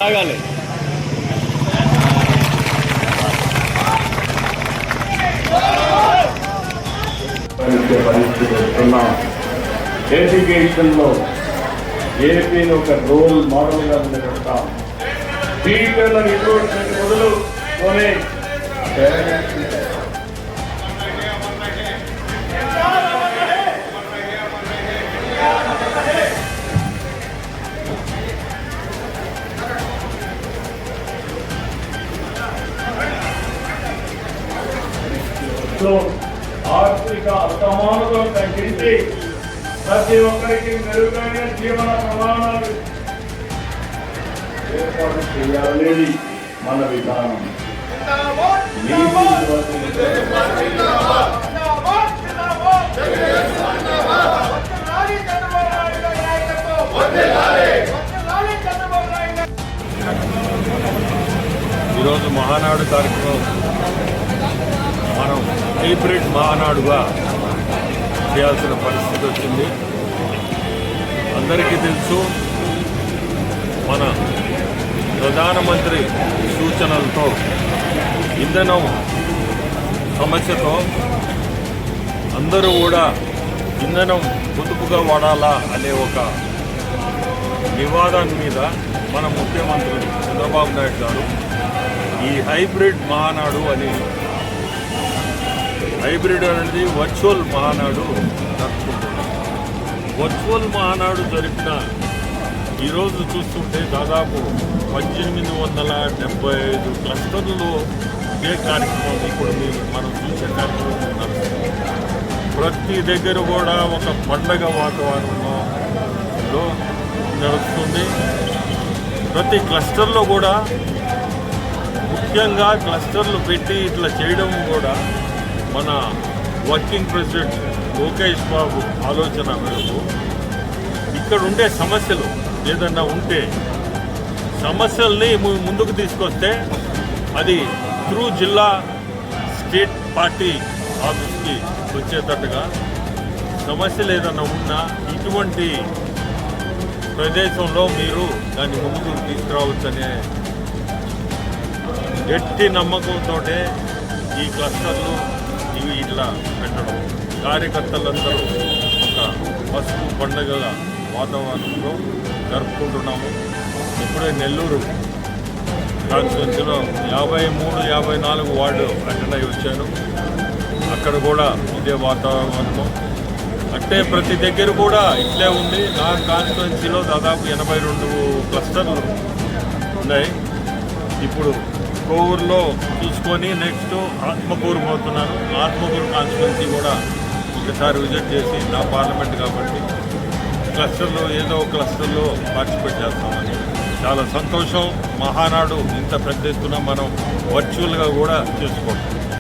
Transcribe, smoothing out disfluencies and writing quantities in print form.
ఆగాలి. పరిస్థితి వస్తున్నాం. ఎడ్యుకేషన్లో ఏపీని ఒక రోల్ మోడల్గా నిలబెడతాం. టీచర్ల రిక్రూట్మెంట్ మొదలుకొని ఆర్థిక అసమానతలు తగ్గించి ప్రతి ఒక్కరికి మెరుగైన జీవన ప్రమాణాలు ఏర్పాటు చేయాలనేది మన విధానం. ఈరోజు మహానాడు కార్యక్రమం మనం హైబ్రిడ్ మహానాడుగా చేయాల్సిన పరిస్థితి వచ్చింది. అందరికీ తెలుసు, మన ప్రధానమంత్రి సూచనలతో ఇంధనం సమస్యతో అందరూ కూడా ఇంధనం పొదుపుగా వాడాలా అనే ఒక నివాదం మీద మన ముఖ్యమంత్రి చంద్రబాబు నాయుడు గారు ఈ హైబ్రిడ్ మహానాడు అని, హైబ్రిడ్ అనేది వర్చువల్ మహానాడు జరుపుకుంటున్నాం. వర్చువల్ మహానాడు జరిపిన ఈరోజు చూస్తుంటే దాదాపు 1875 క్లస్టర్లు ఇదే కార్యక్రమం ఇప్పుడు మనం చూసే కార్యక్రమం నడుస్తుంది. ప్రతి దగ్గర కూడా ఒక పండగ వాతావరణంలో నడుస్తుంది. ప్రతి క్లస్టర్లో కూడా ముఖ్యంగా క్లస్టర్లు పెట్టి ఇట్లా చేయడం కూడా మన వర్కింగ్ ప్రెసిడెంట్ లోకేష్ బాబు ఆలోచన మేరకు ఇక్కడ ఉండే సమస్యలు ఏదన్నా ఉంటే సమస్యల్ని ముందుకు తీసుకొస్తే అది త్రూ జిల్లా స్టేట్ పార్టీ ఆఫీస్కి వచ్చేటట్టుగా సమస్యలు ఏదన్నా ఉన్నా ఇటువంటి ప్రదేశంలో మీరు దాన్ని ముందుకు తీసుకురావచ్చనే గట్టి నమ్మకంతో ఈ క్లస్టర్లు ఇవి ఇట్లా పెట్టడం, కార్యకర్తలందరూ ఒక పసుపు పండుగ వాతావరణంలో జరుపుకుంటున్నాము. ఇప్పుడే నెల్లూరు కాన్స్టిట్యున్సీలో 53, 54 వార్డు అటెండ్ అయి వచ్చాను. అక్కడ కూడా ఇదే వాతావరణం. అంటే ప్రతి దగ్గర కూడా ఇట్లే ఉంది. నా కాన్స్టిట్యున్సీలో దాదాపు 82 క్లస్టర్లు ఉన్నాయి. ఇప్పుడు కోవూరులో చూసుకొని నెక్స్ట్ ఆత్మకూరు పోతున్నాను. ఆత్మకూరు కాన్స్టిట్యున్సీ కూడా ఒకసారి విజిట్ చేసి, నా పార్లమెంట్ కాబట్టి క్లస్టర్లో ఏదో ఒక క్లస్టర్లో పార్టిసిపేట్ చేస్తామని చాలా సంతోషం. మహానాడు ఇంత పెద్ద ఎత్తున మనం వర్చువల్గా కూడా చేసుకోవడం.